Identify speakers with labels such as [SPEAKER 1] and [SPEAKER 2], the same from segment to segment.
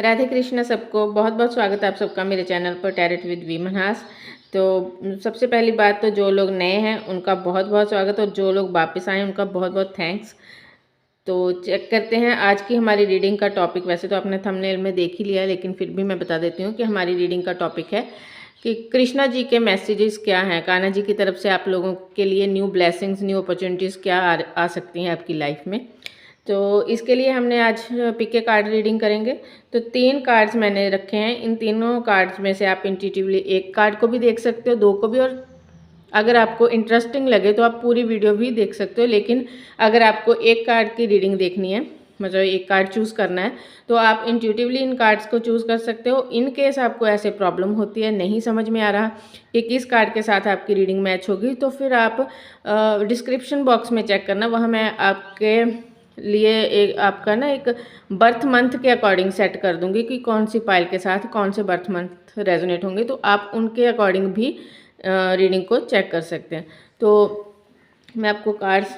[SPEAKER 1] राधे कृष्ण सबको। बहुत बहुत स्वागत है आप सबका मेरे चैनल पर टैरेट विद वी मनहास। तो सबसे पहली बात तो जो लोग नए हैं उनका बहुत बहुत स्वागत और जो लोग वापस आए उनका बहुत बहुत थैंक्स। तो चेक करते हैं आज की हमारी रीडिंग का टॉपिक। वैसे तो आपने थंबनेल में देख ही लिया, लेकिन फिर भी मैं बता देती हूँ कि हमारी रीडिंग का टॉपिक है कि कृष्णा जी के मैसेजेस क्या हैं, कान्हा जी की तरफ से आप लोगों के लिए न्यू ब्लेसिंग्स, न्यू अपॉर्चुनिटीज़ क्या आ सकती हैं आपकी लाइफ में। तो इसके लिए हमने आज पिक ए कार्ड रीडिंग करेंगे। तो 3 कार्ड्स मैंने रखे हैं। इन तीनों कार्ड्स में से आप इंट्यूटिवली एक कार्ड को भी देख सकते हो, 2 को भी, और अगर आपको इंटरेस्टिंग लगे तो आप पूरी वीडियो भी देख सकते हो। लेकिन अगर आपको एक कार्ड की रीडिंग देखनी है, मतलब एक कार्ड चूज़ करना है, तो आप इंट्यूटिवली इन कार्ड्स को चूज़ कर सकते हो। इन केस आपको ऐसे प्रॉब्लम होती है, नहीं समझ में आ रहा कि किस कार्ड के साथ आपकी रीडिंग मैच होगी, तो फिर आप डिस्क्रिप्शन बॉक्स में चेक करना। वहाँ मैं आपके लिए एक आपका ना एक बर्थ मंथ के अकॉर्डिंग सेट कर दूंगी कि कौन सी पाइल के साथ कौन से बर्थ मंथ रेजोनेट होंगे, तो आप उनके अकॉर्डिंग भी रीडिंग को चेक कर सकते हैं। तो मैं आपको कार्ड्स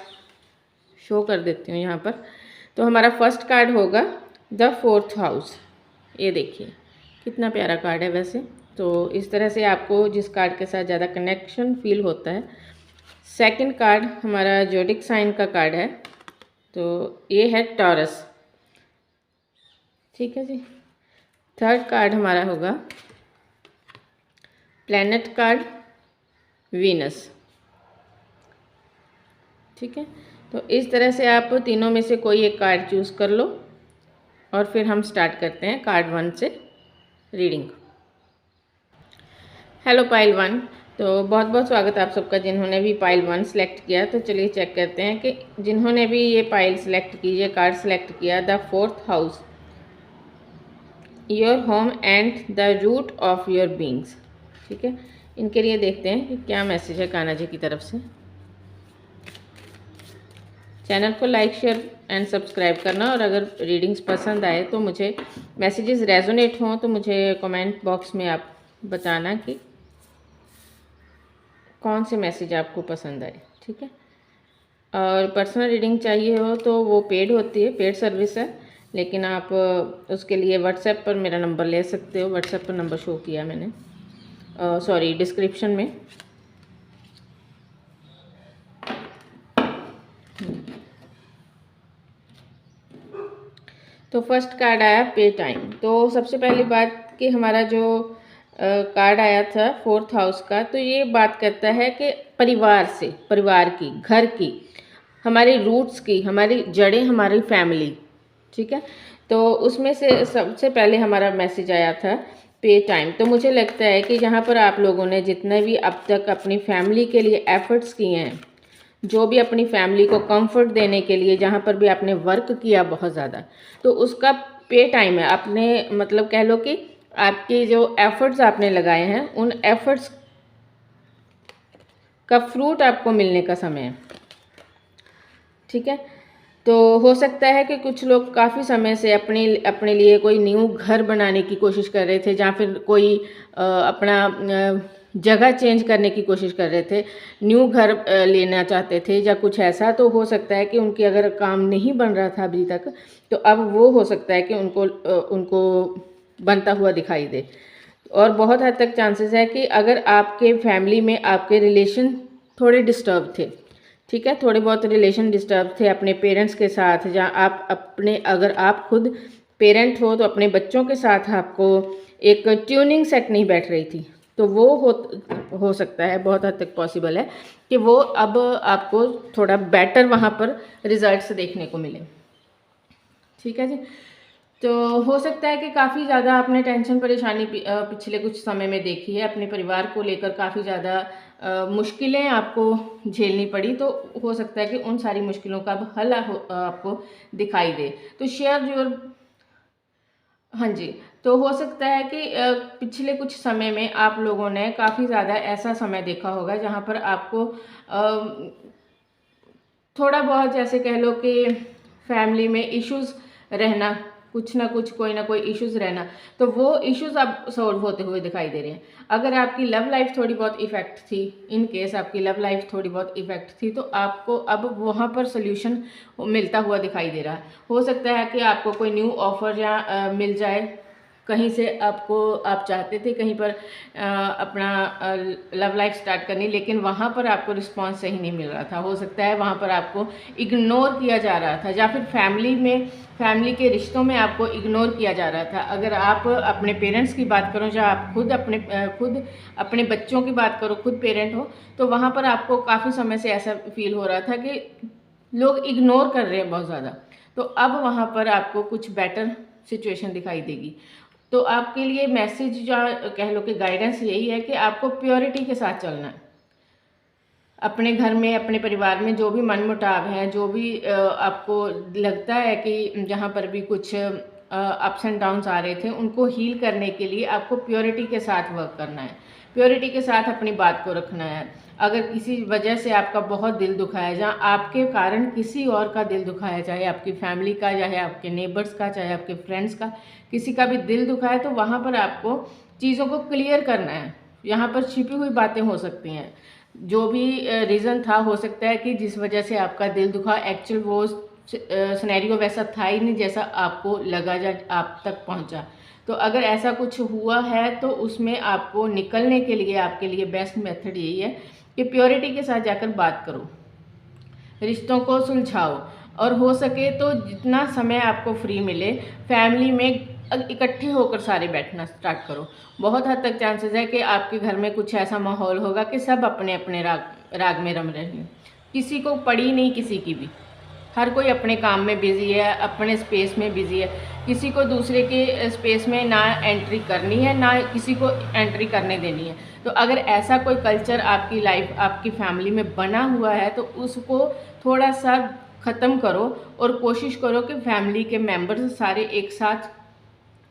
[SPEAKER 1] शो कर देती हूँ यहाँ पर। तो हमारा फर्स्ट कार्ड होगा द 4th हाउस। ये देखिए कितना प्यारा कार्ड है वैसे। तो इस तरह से आपको जिस कार्ड के साथ ज़्यादा कनेक्शन फील होता है। सेकंड कार्ड हमारा जोडिक साइन का कार्ड है, तो ये है टॉरस, ठीक है जी। थर्ड कार्ड हमारा होगा प्लैनेट कार्ड वीनस, ठीक है। तो इस तरह से आप तीनों में से कोई एक कार्ड चूज़ कर लो और फिर हम स्टार्ट करते हैं कार्ड 1 से रीडिंग। Hello pile 1। तो बहुत बहुत स्वागत है आप सबका जिन्होंने भी पाइल 1 सेलेक्ट किया। तो चलिए चेक करते हैं कि जिन्होंने भी ये पाइल सेलेक्ट की, ये कार्ड सेलेक्ट किया, the 4th house, your home and the root of your beings, ठीक है। इनके लिए देखते हैं कि क्या मैसेज है कान्हा जी की तरफ से। चैनल को लाइक शेयर एंड सब्सक्राइब करना, और अगर रीडिंग्स पसंद आए तो मुझे मैसेजेस रेजोनेट हों तो मुझे कमेंट बॉक्स में आप बताना कि कौन से मैसेज आपको पसंद आए, ठीक है। और पर्सनल रीडिंग चाहिए हो तो वो पेड होती है, पेड सर्विस है, लेकिन आप उसके लिए व्हाट्सएप पर मेरा नंबर ले सकते हो। व्हाट्सएप पर नंबर शो किया मैंने, सॉरी डिस्क्रिप्शन में। तो फर्स्ट कार्ड आया पे टाइम। तो सबसे पहली बात कि हमारा जो कार्ड आया था 4th हाउस का, तो ये बात करता है कि परिवार से, परिवार की, घर की, हमारी रूट्स की, हमारी जड़ें, हमारी फैमिली, ठीक है। तो उसमें से सबसे पहले हमारा मैसेज आया था पे टाइम। तो मुझे लगता है कि यहाँ पर आप लोगों ने जितने भी अब तक अपनी फैमिली के लिए एफर्ट्स किए हैं, जो भी अपनी फैमिली को कंफर्ट देने के लिए जहाँ पर भी आपने वर्क किया बहुत ज़्यादा, तो उसका पे टाइम है। आपने मतलब कह लो कि आपके जो एफर्ट्स आपने लगाए हैं, उन एफर्ट्स का फ्रूट आपको मिलने का समय है, ठीक है। तो हो सकता है कि कुछ लोग काफ़ी समय से अपने लिए कोई न्यू घर बनाने की कोशिश कर रहे थे, या फिर कोई अपना जगह चेंज करने की कोशिश कर रहे थे, न्यू घर लेना चाहते थे या कुछ ऐसा। तो हो सकता है कि उनकी अगर काम नहीं बन रहा था अभी तक, तो अब वो हो सकता है कि उनको बनता हुआ दिखाई दे। और बहुत हद तक चांसेस है कि अगर आपके फैमिली में आपके रिलेशन थोड़े डिस्टर्ब थे, ठीक है, थोड़े बहुत रिलेशन डिस्टर्ब थे अपने पेरेंट्स के साथ, या आप अपने, अगर आप खुद पेरेंट हो तो अपने बच्चों के साथ आपको एक ट्यूनिंग सेट नहीं बैठ रही थी, तो वो हो सकता है, बहुत हद तक पॉसिबल है कि वो अब आपको थोड़ा बेटर वहाँ पर रिजल्ट्स देखने को मिले, ठीक है जी। तो हो सकता है कि काफ़ी ज़्यादा आपने टेंशन परेशानी पिछले कुछ समय में देखी है, अपने परिवार को लेकर काफ़ी ज़्यादा मुश्किलें आपको झेलनी पड़ी। तो हो सकता है कि उन सारी मुश्किलों का अब हल आपको दिखाई दे। तो शेयर योर, हाँ जी। तो हो सकता है कि पिछले कुछ समय में आप लोगों ने काफ़ी ज़्यादा ऐसा समय देखा होगा जहाँ पर आपको थोड़ा बहुत, जैसे कह लो कि फैमिली में इश्यूज़ रहना, कुछ ना कुछ, कोई ना कोई इश्यूज़ रहना, तो वो इश्यूज़ अब सॉल्व होते हुए दिखाई दे रहे हैं। अगर आपकी लव लाइफ थोड़ी बहुत इफ़ेक्ट थी, इन केस आपकी लव लाइफ थोड़ी बहुत इफ़ेक्ट थी, तो आपको अब वहाँ पर सोल्यूशन मिलता हुआ दिखाई दे रहा है। हो सकता है कि आपको कोई न्यू ऑफ़र या मिल जाए, कहीं से आपको आप चाहते थे कहीं पर अपना लव लाइफ स्टार्ट करनी, लेकिन वहाँ पर आपको रिस्पांस सही नहीं मिल रहा था। हो सकता है वहाँ पर आपको इग्नोर किया जा रहा था, या फिर फैमिली के रिश्तों में आपको इग्नोर किया जा रहा था। अगर आप अपने पेरेंट्स की बात करो, या आप खुद अपने बच्चों की बात करो, खुद पेरेंट हो, तो वहाँ पर आपको काफ़ी समय से ऐसा फील हो रहा था कि लोग इग्नोर कर रहे हैं बहुत ज़्यादा। तो अब वहाँ पर आपको कुछ बेटर सिचुएशन दिखाई देगी। तो आपके लिए मैसेज या कह लो कि गाइडेंस यही है कि आपको प्योरिटी के साथ चलना है। अपने घर में, अपने परिवार में जो भी मनमुटाव है, जो भी आपको लगता है कि जहाँ पर भी कुछ अप्स एंड डाउन्स आ रहे थे, उनको हील करने के लिए आपको प्योरिटी के साथ वर्क करना है। प्योरिटी के साथ अपनी बात को रखना है। अगर किसी वजह से आपका बहुत दिल दुखाया, जहाँ आपके कारण किसी और का दिल दुखाया, चाहे आपकी फैमिली का, चाहे आपके नेबर्स का, चाहे आपके फ्रेंड्स का, किसी का भी दिल दुखाया, तो वहाँ पर आपको चीज़ों को क्लियर करना है। यहाँ पर छिपी हुई बातें हो सकती हैं। जो भी रीज़न था, हो सकता है कि जिस वजह से आपका दिल दुखा, एक्चुअल वो सिनेरियो वैसा था ही नहीं जैसा आपको लगा या आप तक पहुंचा। तो अगर ऐसा कुछ हुआ है तो उसमें आपको निकलने के लिए आपके लिए बेस्ट मेथड यही है कि प्योरिटी के साथ जाकर बात करो, रिश्तों को सुलझाओ, और हो सके तो जितना समय आपको फ्री मिले फैमिली में इकट्ठे होकर सारे बैठना स्टार्ट करो। बहुत हद तक चांसेस है कि आपके घर में कुछ ऐसा माहौल होगा कि सब अपने अपने राग में रम रहे हैं, किसी को पड़ी नहीं किसी की भी। हर कोई अपने काम में बिजी है, अपने स्पेस में बिजी है। किसी को दूसरे के स्पेस में ना एंट्री करनी है, ना किसी को एंट्री करने देनी है। तो अगर ऐसा कोई कल्चर आपकी लाइफ, आपकी फैमिली में बना हुआ है, तो उसको थोड़ा सा ख़त्म करो और कोशिश करो कि फैमिली के मेंबर्स सारे एक साथ,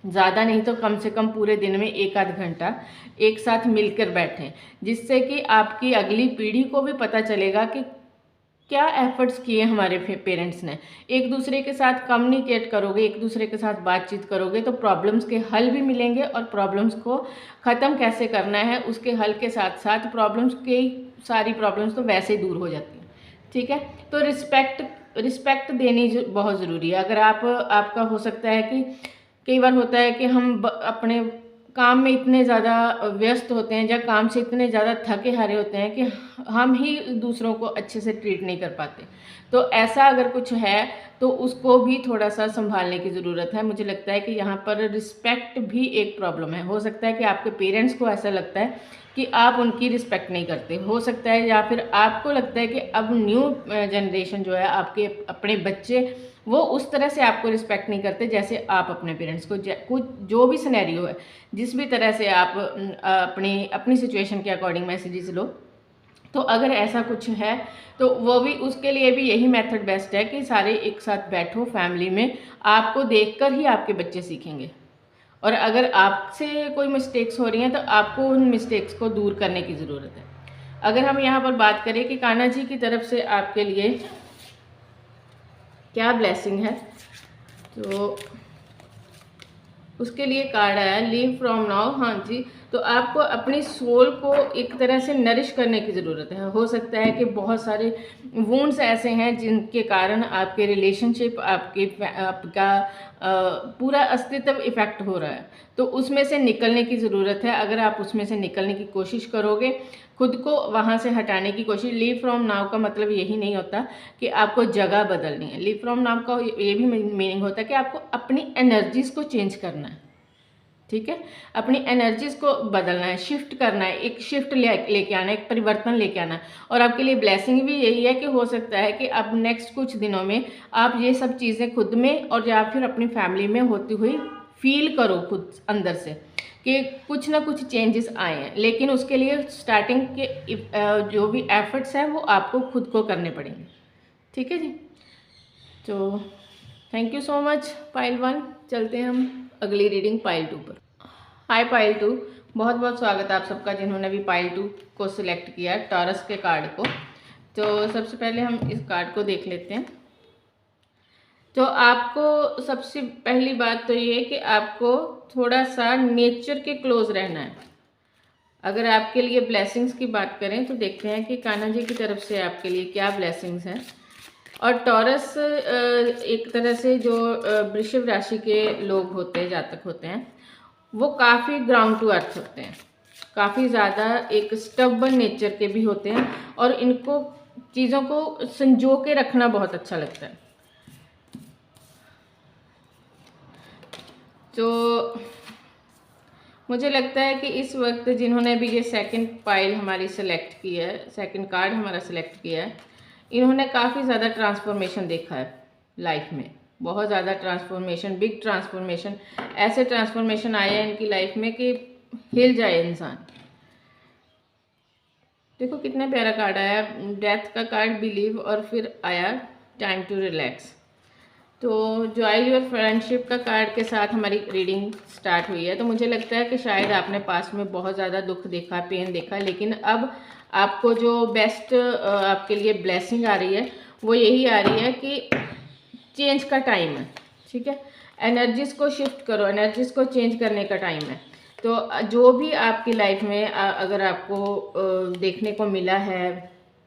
[SPEAKER 1] ज़्यादा नहीं तो कम से कम पूरे दिन में 1 आध घंटा एक साथ मिलकर बैठें, जिससे कि आपकी अगली पीढ़ी को भी पता चलेगा कि क्या एफर्ट्स किए हमारे पेरेंट्स ने। एक दूसरे के साथ कम्युनिकेट करोगे, एक दूसरे के साथ बातचीत करोगे, तो प्रॉब्लम्स के हल भी मिलेंगे, और प्रॉब्लम्स को ख़त्म कैसे करना है उसके हल के साथ साथ प्रॉब्लम्स की सारी प्रॉब्लम्स तो वैसे ही दूर हो जाती हैं। ठीक है, तो रिस्पेक्ट देनी बहुत ज़रूरी है। अगर आपका हो सकता है कि कई बार होता है कि हम अपने काम में इतने ज़्यादा व्यस्त होते हैं, या काम से इतने ज़्यादा थके हारे होते हैं कि हम ही दूसरों को अच्छे से ट्रीट नहीं कर पाते। तो ऐसा अगर कुछ है तो उसको भी थोड़ा सा संभालने की ज़रूरत है। मुझे लगता है कि यहाँ पर रिस्पेक्ट भी एक प्रॉब्लम है। हो सकता है कि आपके पेरेंट्स को ऐसा लगता है कि आप उनकी रिस्पेक्ट नहीं करते, हो सकता है, या फिर आपको लगता है कि अब न्यू जनरेशन जो है, आपके अपने बच्चे, वो उस तरह से आपको रिस्पेक्ट नहीं करते जैसे आप अपने पेरेंट्स को। कुछ जो भी सिनेरियो है, जिस भी तरह से आप अपनी सिचुएशन के अकॉर्डिंग मैसेजेस लो, तो अगर ऐसा कुछ है तो वो भी, उसके लिए भी यही मेथड बेस्ट है कि सारे एक साथ बैठो फैमिली में। आपको देखकर ही आपके बच्चे सीखेंगे, और अगर आपसे कोई मिस्टेक्स हो रही हैं तो आपको उन मिस्टेक्स को दूर करने की ज़रूरत है। अगर हम यहाँ पर बात करें कि कान्हा जी की तरफ से आपके लिए क्या ब्लेसिंग है, तो उसके लिए कार्ड आया लीव फ्रॉम नाउ। हाँ जी, तो आपको अपनी सोल को एक तरह से नरिश करने की ज़रूरत है। हो सकता है कि बहुत सारे वुंड्स ऐसे हैं जिनके कारण आपके रिलेशनशिप, आपका पूरा अस्तित्व इफ़ेक्ट हो रहा है, तो उसमें से निकलने की ज़रूरत है। अगर आप उसमें से निकलने की कोशिश करोगे, खुद को वहाँ से हटाने की कोशिश, लीव फ्रॉम नाउ का मतलब यही नहीं होता कि आपको जगह बदलनी है। लीव फ्रॉम नाउ का ये भी मीनिंग होता है कि आपको अपनी एनर्जीज़ को चेंज करना है। ठीक है, अपनी एनर्जीज़ को बदलना है, शिफ्ट करना है, एक शिफ्ट लेके आना है, एक परिवर्तन लेके आना है। और आपके लिए ब्लेसिंग भी यही है कि हो सकता है कि अब नेक्स्ट कुछ दिनों में आप ये सब चीज़ें खुद में और या फिर अपनी फैमिली में होती हुई फील करो खुद अंदर से कि कुछ ना कुछ चेंजेस आए हैं। लेकिन उसके लिए स्टार्टिंग के जो भी एफर्ट्स हैं वो आपको खुद को करने पड़ेंगे। ठीक है जी, तो thank you so much pile 1। चलते हैं हम अगली रीडिंग पाइल 2 पर। हाय पाइल 2, बहुत बहुत स्वागत है आप सबका जिन्होंने भी पाइल 2 को सिलेक्ट किया है, टॉरस के कार्ड को। तो सबसे पहले हम इस कार्ड को देख लेते हैं। तो आपको सबसे पहली बात तो ये है कि आपको थोड़ा सा नेचर के क्लोज रहना है। अगर आपके लिए ब्लेसिंग्स की बात करें तो देखते हैं कि कान्हा जी की तरफ से आपके लिए क्या ब्लेसिंग्स हैं। और टॉरस एक तरह से जो वृषभ राशि के लोग होते हैं, जातक होते हैं, वो काफ़ी ग्राउंड टू अर्थ होते हैं, काफ़ी ज़्यादा एक स्टबर्न नेचर के भी होते हैं, और इनको चीज़ों को संजो के रखना बहुत अच्छा लगता है। तो मुझे लगता है कि इस वक्त जिन्होंने भी ये सेकंड पाइल हमारी सेलेक्ट की है, सेकंड कार्ड हमारा सेलेक्ट किया है, इन्होंने काफ़ी ज़्यादा ट्रांसफॉर्मेशन देखा है लाइफ में, बहुत ज़्यादा ट्रांसफॉर्मेशन, बिग ट्रांसफॉर्मेशन, ऐसे ट्रांसफॉर्मेशन आए हैं इनकी लाइफ में कि हिल जाए इंसान। देखो कितना प्यारा कार्ड आया, डेथ का कार्ड, बिलीव, और फिर आया टाइम टू रिलैक्स। तो जॉय योर फ्रेंडशिप का कार्ड के साथ हमारी रीडिंग स्टार्ट हुई है। तो मुझे लगता है कि शायद आपने पास्ट में बहुत ज़्यादा दुख देखा, पेन देखा, लेकिन अब आपको जो बेस्ट आपके लिए ब्लेसिंग आ रही है वो यही आ रही है कि चेंज का टाइम है। ठीक है, एनर्जीज़ को शिफ्ट करो, एनर्जीज़ को चेंज करने का टाइम है। तो जो भी आपकी लाइफ में अगर आपको देखने को मिला है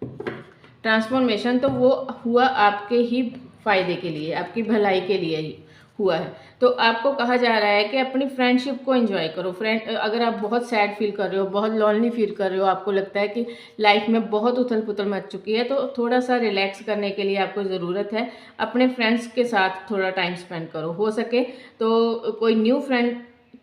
[SPEAKER 1] ट्रांसफॉर्मेशन, तो वो हुआ आपके ही फ़ायदे के लिए, आपकी भलाई के लिए ही हुआ है। तो आपको कहा जा रहा है कि अपनी फ्रेंडशिप को एंजॉय करो। अगर आप बहुत सैड फील कर रहे हो, बहुत लॉनली फील कर रहे हो, आपको लगता है कि लाइफ में बहुत उथल पुथल मच चुकी है, तो थोड़ा सा रिलैक्स करने के लिए आपको ज़रूरत है अपने फ्रेंड्स के साथ थोड़ा टाइम स्पेंड करो। हो सके तो कोई न्यू फ्रेंड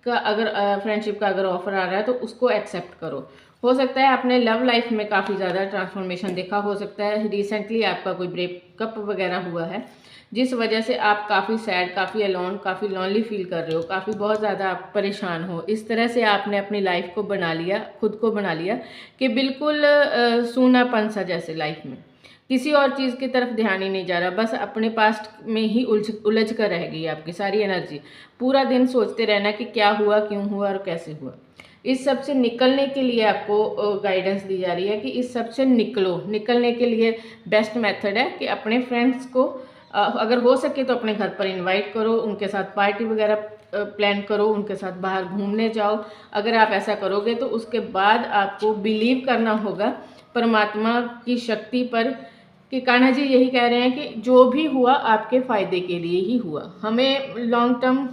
[SPEAKER 1] का अगर फ्रेंडशिप का अगर ऑफर आ रहा है तो उसको एक्सेप्ट करो। हो सकता है आपने लव लाइफ में काफ़ी ज़्यादा ट्रांसफॉर्मेशन देखा, हो सकता है रिसेंटली आपका कोई ब्रेकअप वगैरह हुआ है जिस वजह से आप काफ़ी सैड, काफ़ी अलोन, काफ़ी लॉनली फील कर रहे हो, काफ़ी बहुत ज़्यादा आप परेशान हो। इस तरह से आपने अपनी लाइफ को बना लिया, खुद को बना लिया कि बिल्कुल सूनापन सा जैसे लाइफ में किसी और चीज़ की तरफ ध्यान ही नहीं जा रहा, बस अपने पास्ट में ही उलझ कर रह गई आपकी सारी एनर्जी। पूरा दिन सोचते रहना कि क्या हुआ, क्यों हुआ और कैसे हुआ। इस सब से निकलने के लिए आपको गाइडेंस दी जा रही है कि इस सब से निकलने के लिए बेस्ट मेथड है कि अपने फ्रेंड्स को अगर हो सके तो अपने घर पर इनवाइट करो, उनके साथ पार्टी वगैरह प्लान करो, उनके साथ बाहर घूमने जाओ। अगर आप ऐसा करोगे तो उसके बाद आपको बिलीव करना होगा परमात्मा की शक्ति पर कि कान्हा जी यही कह रहे हैं कि जो भी हुआ आपके फ़ायदे के लिए ही हुआ। हमें लॉन्ग टर्म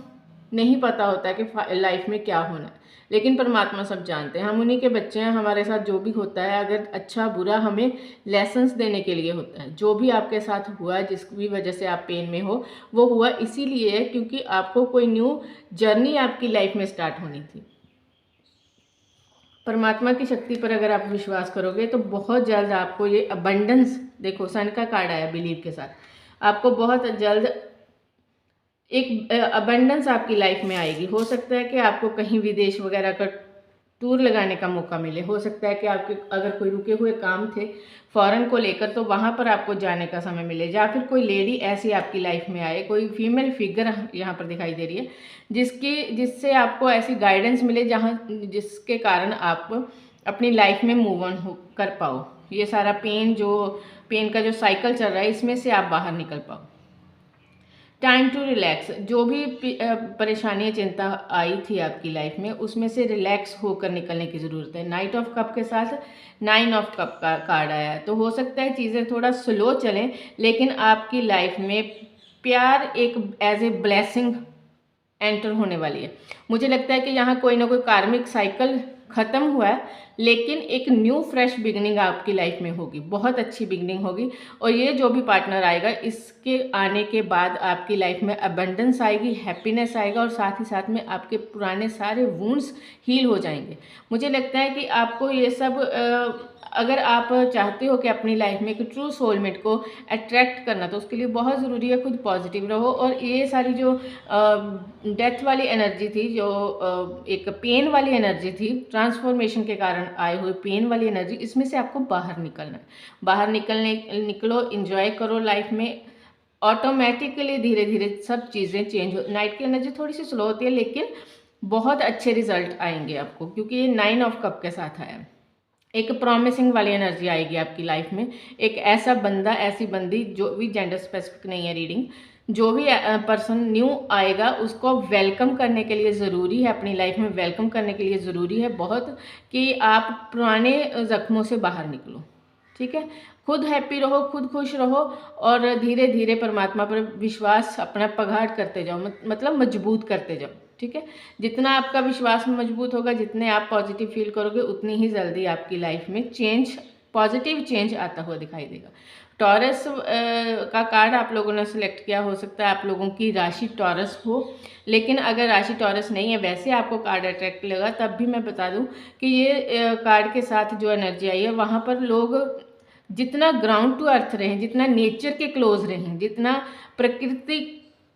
[SPEAKER 1] नहीं पता होता कि लाइफ में क्या होना है, लेकिन परमात्मा सब जानते हैं। हम उन्हीं के बच्चे हैं, हमारे साथ जो भी होता है अगर अच्छा बुरा हमें लेसन्स देने के लिए होता है। जो भी आपके साथ हुआ, जिस भी वजह से आप पेन में हो, वो हुआ इसीलिए है क्योंकि आपको कोई न्यू जर्नी आपकी लाइफ में स्टार्ट होनी थी। परमात्मा की शक्ति पर अगर आप विश्वास करोगे तो बहुत जल्द आपको ये अबंडेंस, देखो सन का कार्ड आया बिलीव के साथ, आपको बहुत जल्द एक अबंडेंस आपकी लाइफ में आएगी। हो सकता है कि आपको कहीं विदेश वगैरह का टूर लगाने का मौका मिले, हो सकता है कि आपके अगर कोई रुके हुए काम थे फॉरेन को लेकर तो वहाँ पर आपको जाने का समय मिले, या फिर कोई लेडी ऐसी आपकी लाइफ में आए, कोई फीमेल फिगर यहाँ पर दिखाई दे रही है जिससे आपको ऐसी गाइडेंस मिले जिसके कारण आप अपनी लाइफ में मूव ऑन कर पाओ। ये सारा पेन का जो साइकिल चल रहा है इसमें से आप बाहर निकल पाओ। टाइम टू रिलैक्स, जो भी परेशानी चिंता आई थी आपकी लाइफ में उसमें से रिलैक्स होकर निकलने की ज़रूरत है। नाइट ऑफ कप के साथ 9 ऑफ कप का कार्ड आया है, तो हो सकता है चीज़ें थोड़ा स्लो चलें, लेकिन आपकी लाइफ में प्यार एक एज ए ब्लेसिंग एंटर होने वाली है। मुझे लगता है कि यहाँ कोई ना कोई कार्मिक साइकिल ख़त्म हुआ है, लेकिन एक न्यू फ्रेश बिगनिंग आपकी लाइफ में होगी, बहुत अच्छी बिगनिंग होगी। और ये जो भी पार्टनर आएगा इसके आने के बाद आपकी लाइफ में अबंडेंस आएगी, हैप्पीनेस आएगा, और साथ ही साथ में आपके पुराने सारे वुंड्स हील हो जाएंगे। मुझे लगता है कि आपको ये सब अगर आप चाहते हो कि अपनी लाइफ में एक ट्रू सोलमेट को अट्रैक्ट करना, तो उसके लिए बहुत ज़रूरी है खुद पॉजिटिव रहो। और ये सारी जो डेथ वाली एनर्जी थी, जो एक पेन वाली एनर्जी थी, ट्रांसफॉर्मेशन के कारण आए हुए पेन वाली एनर्जी, इसमें से आपको बाहर निकलना है। बाहर निकलो, इंजॉय करो लाइफ में। ऑटोमेटिकली धीरे धीरे सब चीज़ें चेंज हो। नाइट की एनर्जी थोड़ी सी स्लो होती है, लेकिन बहुत अच्छे रिजल्ट आएंगे आपको, क्योंकि ये 9 ऑफ कप के साथ आया है। एक प्रॉमिसिंग वाली एनर्जी आएगी आपकी लाइफ में। एक ऐसा बंदा, ऐसी बंदी, जो भी जेंडर स्पेसिफिक नहीं है रीडिंग, जो भी पर्सन न्यू आएगा उसको वेलकम करने के लिए ज़रूरी है, अपनी लाइफ में वेलकम करने के लिए ज़रूरी है बहुत कि आप पुराने ज़ख्मों से बाहर निकलो। ठीक है, खुद हैप्पी रहो, खुद खुश रहो, और धीरे धीरे परमात्मा पर विश्वास अपना प्रगाढ़ करते जाओ, मतलब मजबूत करते जाओ। ठीक है। जितना आपका विश्वास मजबूत होगा, जितने आप पॉजिटिव फील करोगे, उतनी ही जल्दी आपकी लाइफ में पॉजिटिव चेंज आता हुआ दिखाई देगा। टॉरस का कार्ड आप लोगों ने सिलेक्ट किया, हो सकता है आप लोगों की राशि टॉरस हो, लेकिन अगर राशि टॉरस नहीं है, वैसे आपको कार्ड अट्रैक्ट लगा, तब भी मैं बता दूं कि ये कार्ड के साथ जो एनर्जी आई है, वहाँ पर लोग जितना ग्राउंड टू अर्थ रहें, जितना नेचर के क्लोज रहें, जितना प्रकृति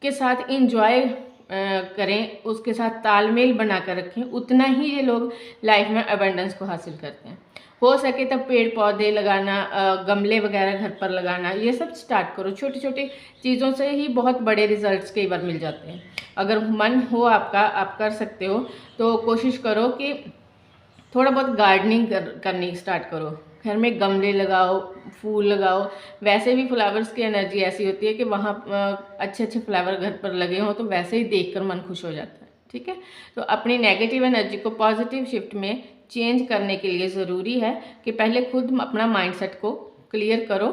[SPEAKER 1] के साथ इंजॉय करें, उसके साथ तालमेल बना कर रखें, उतना ही ये लोग लाइफ में अबंडेंस को हासिल करते हैं। हो सके तब पेड़ पौधे लगाना, गमले वगैरह घर पर लगाना, ये सब स्टार्ट करो। छोटी छोटी चीज़ों से ही बहुत बड़े रिजल्ट्स कई बार मिल जाते हैं। अगर मन हो आपका, आप कर सकते हो, तो कोशिश करो कि थोड़ा बहुत गार्डनिंग करनी स्टार्ट करो। घर में गमले लगाओ, फूल लगाओ। वैसे भी फ्लावर्स की एनर्जी ऐसी होती है कि वहाँ अच्छे अच्छे फ्लावर घर पर लगे हों तो वैसे ही देखकर मन खुश हो जाता है। ठीक है, तो अपनी नेगेटिव एनर्जी को पॉजिटिव शिफ्ट में चेंज करने के लिए ज़रूरी है कि पहले खुद अपना माइंडसेट को क्लियर करो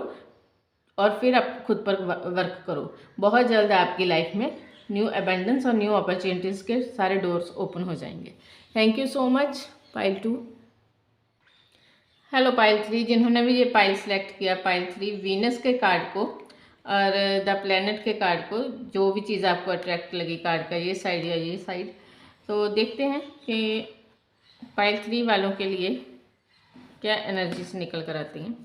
[SPEAKER 1] और फिर आप खुद पर वर्क करो। बहुत जल्द आपकी लाइफ में न्यू अबंडेंस और न्यू अपॉर्चुनिटीज़ के सारे डोर्स ओपन हो जाएंगे। Thank you so much pile 2। Hello pile 3, जिन्होंने भी ये पाइल सेलेक्ट किया, पाइल 3 वीनस के कार्ड को और द प्लेनेट के कार्ड को, जो भी चीज़ आपको अट्रैक्ट लगी कार्ड का, ये साइड या ये साइड, तो देखते हैं कि पाइल 3 वालों के लिए क्या एनर्जी से निकल कर आती हैं।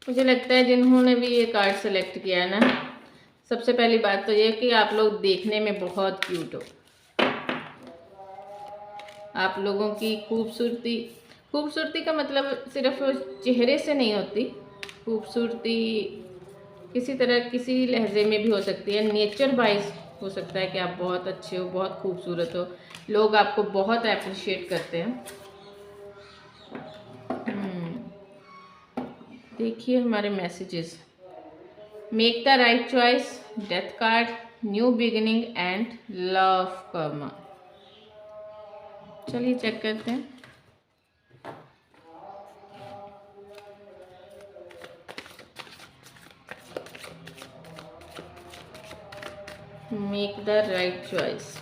[SPEAKER 1] मुझे लगता है जिन्होंने भी ये कार्ड सेलेक्ट किया है ना, सबसे पहली बात तो ये कि आप लोग देखने में बहुत क्यूट हो। आप लोगों की खूबसूरती का मतलब सिर्फ चेहरे से नहीं होती। खूबसूरती किसी तरह, किसी लहजे में भी हो सकती है। नेचर वाइज हो सकता है कि आप बहुत अच्छे हो, बहुत खूबसूरत हो, लोग आपको बहुत अप्रिशिएट करते हैं। देखिए हमारे messages. Make the right choice, death card, new beginning and love Karma. चलिए चेक करते हैं। Make the right choice.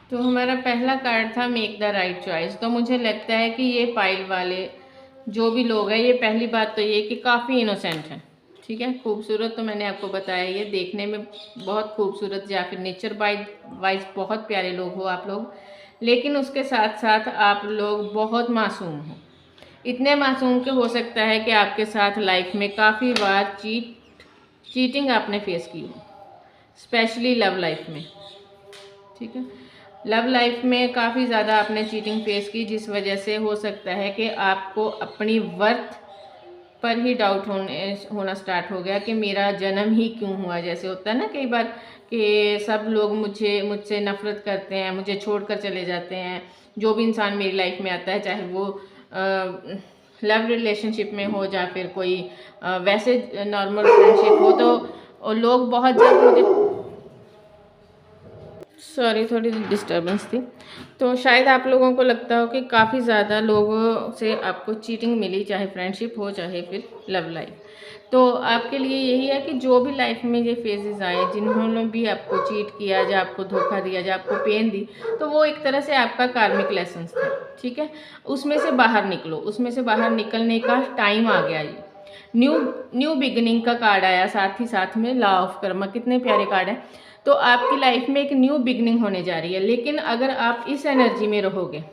[SPEAKER 1] तो हमारा पहला कार्ड था मेक द राइट चॉइस। तो मुझे लगता है कि ये पाइल वाले जो भी लोग हैं, ये पहली बात तो ये कि काफ़ी इनोसेंट हैं। ठीक है, खूबसूरत तो मैंने आपको बताया, ये देखने में बहुत खूबसूरत या फिर नेचर वाइज बहुत प्यारे लोग हो आप लोग, लेकिन उसके साथ साथ आप लोग बहुत मासूम हो। इतने मासूम के हो सकता है कि आपके साथ लाइफ में काफ़ी बार चीटिंग आपने फेस की हो, स्पेशली लव लाइफ में। ठीक है, लव लाइफ में काफ़ी ज़्यादा आपने चीटिंग फेस की, जिस वजह से हो सकता है कि आपको अपनी वर्थ पर ही डाउट होना स्टार्ट हो गया कि मेरा जन्म ही क्यों हुआ। जैसे होता है ना कई बार कि सब लोग मुझसे नफ़रत करते हैं, मुझे छोड़कर चले जाते हैं। जो भी इंसान मेरी लाइफ में आता है, चाहे वो लव रिलेशनशिप में हो या फिर कोई वैसे नॉर्मल फ्रेंडशिप हो, तो लोग बहुत जल्द मुझे, सॉरी थोड़ी डिस्टर्बेंस थी। तो शायद आप लोगों को लगता हो कि काफ़ी ज़्यादा लोगों से आपको चीटिंग मिली, चाहे फ्रेंडशिप हो चाहे फिर लव लाइफ। तो आपके लिए यही है कि जो भी लाइफ में ये फेजेस आए, जिन्होंने भी आपको चीट किया या आपको धोखा दिया या आपको पेन दी, तो वो एक तरह से आपका कार्मिक लेसन्स था। ठीक है, उसमें से बाहर निकलो, उसमें से बाहर निकलने का टाइम आ गया। ये न्यू बिगिनिंग का कार्ड आया, साथ ही साथ में लॉ ऑफ कर्मा। कितने प्यारे कार्ड है। तो आपकी लाइफ में एक न्यू बिगनिंग होने जा रही है, लेकिन अगर आप इस एनर्जी में रहोगे,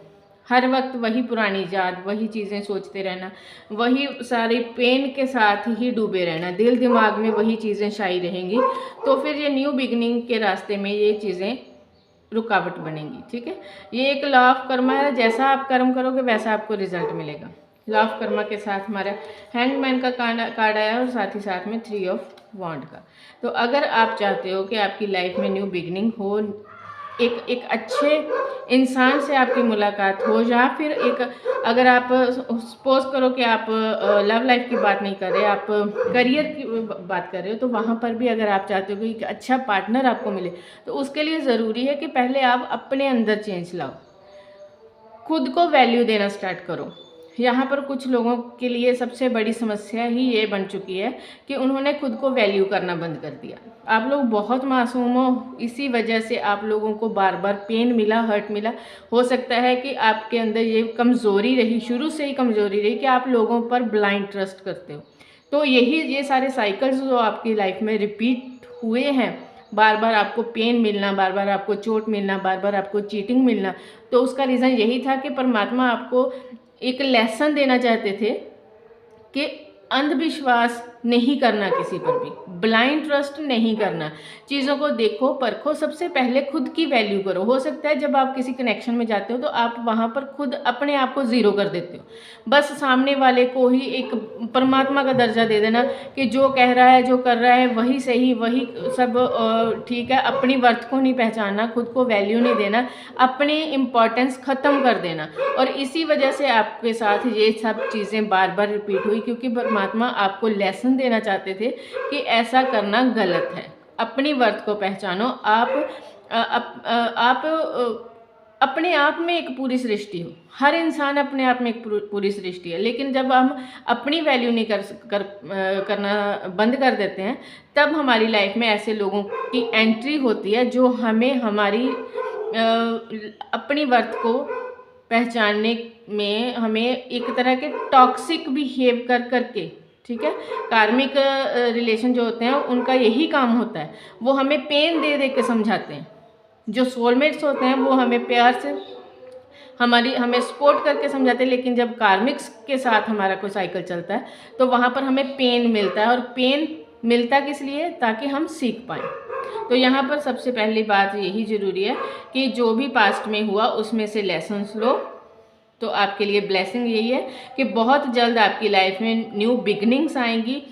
[SPEAKER 1] हर वक्त वही पुरानी याद, वही चीज़ें सोचते रहना, वही सारे पेन के साथ ही डूबे रहना, दिल दिमाग में वही चीज़ें शाई रहेंगी, तो फिर ये न्यू बिगनिंग के रास्ते में ये चीज़ें रुकावट बनेंगी। ठीक है, ये एक लॉ ऑफ कर्मा है, जैसा आप कर्म करोगे वैसा आपको रिजल्ट मिलेगा। लॉ ऑफ कर्मा के साथ हमारा हैंगमैन का कार्ड आया और साथ ही साथ में 3 ऑफ वॉन्ड का। तो अगर आप चाहते हो कि आपकी लाइफ में न्यू बिगनिंग हो, एक एक अच्छे इंसान से आपकी मुलाकात हो, या फिर एक, अगर आप सपोज़ करो कि आप लव लाइफ की बात नहीं कर रहे, आप करियर की बात कर रहे हो, तो वहाँ पर भी अगर आप चाहते हो कि एक अच्छा पार्टनर आपको मिले, तो उसके लिए ज़रूरी है कि पहले आप अपने अंदर चेंज लाओ, खुद को वैल्यू देना स्टार्ट करो। यहाँ पर कुछ लोगों के लिए सबसे बड़ी समस्या ही ये बन चुकी है कि उन्होंने खुद को वैल्यू करना बंद कर दिया। आप लोग बहुत मासूम हो, इसी वजह से आप लोगों को बार बार पेन मिला, हर्ट मिला। हो सकता है कि आपके अंदर ये कमज़ोरी रही, शुरू से ही कमज़ोरी रही कि आप लोगों पर ब्लाइंड ट्रस्ट करते हो। तो ये सारे साइकिल्स जो आपकी लाइफ में रिपीट हुए हैं, बार बार आपको पेन मिलना, बार बार आपको चोट मिलना, बार बार आपको चीटिंग मिलना, तो उसका रीज़न यही था कि परमात्मा आपको एक लेसन देना चाहते थे कि अंधविश्वास नहीं करना, किसी पर भी ब्लाइंड ट्रस्ट नहीं करना, चीज़ों को देखो, परखो, सबसे पहले खुद की वैल्यू करो। हो सकता है जब आप किसी कनेक्शन में जाते हो तो आप वहाँ पर खुद अपने आप को ज़ीरो कर देते हो, बस सामने वाले को ही एक परमात्मा का दर्जा दे देना कि जो कह रहा है, जो कर रहा है वही सही, वही सब ठीक है। अपनी वर्थ को नहीं पहचानना, खुद को वैल्यू नहीं देना, अपनी इम्पोर्टेंस ख़त्म कर देना। और इसी वजह से आपके साथ ये सब चीज़ें बार बार रिपीट हुई, क्योंकि परमात्मा आपको लेसन देना चाहते थे कि ऐसा करना गलत है। अपनी वर्थ को पहचानो। आप अपने आप में एक पूरी सृष्टि हो, हर इंसान अपने आप में एक पूरी सृष्टि है, लेकिन जब हम अपनी वैल्यू नहीं करना बंद कर देते हैं, तब हमारी लाइफ में ऐसे लोगों की एंट्री होती है जो हमें हमारी अपनी वर्थ को पहचानने में हमें एक तरह के टॉक्सिक बिहेव करके, ठीक है, कार्मिक रिलेशन जो होते हैं उनका यही काम होता है, वो हमें पेन दे दे के समझाते हैं। जो सोलमेट्स होते हैं वो हमें प्यार से हमें सपोर्ट करके समझाते हैं, लेकिन जब कार्मिक्स के साथ हमारा कोई साइकिल चलता है तो वहाँ पर हमें पेन मिलता है। और पेन मिलता किस लिए? ताकि हम सीख पाएँ। तो यहाँ पर सबसे पहली बात यही ज़रूरी है कि जो भी पास्ट में हुआ उसमें से लेसन्स लो। तो आपके लिए ब्लेसिंग यही है कि बहुत जल्द आपकी लाइफ में न्यू बिगनिंग्स आएंगी,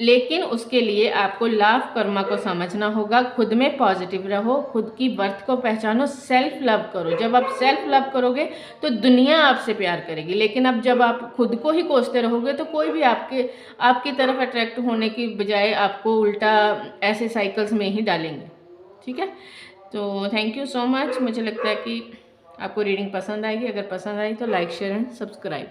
[SPEAKER 1] लेकिन उसके लिए आपको लव कर्मा को समझना होगा। खुद में पॉजिटिव रहो, खुद की वर्थ को पहचानो, सेल्फ लव करो। जब आप सेल्फ लव करोगे तो दुनिया आपसे प्यार करेगी, लेकिन अब जब आप खुद को ही कोसते रहोगे तो कोई भी आपकी तरफ अट्रैक्ट होने की बजाय आपको उल्टा ऐसे साइकिल्स में ही डालेंगे। ठीक है, तो थैंक यू सो मच। मुझे लगता है कि आपको रीडिंग पसंद आएगी। अगर पसंद आई तो लाइक, शेयर एंड सब्सक्राइब।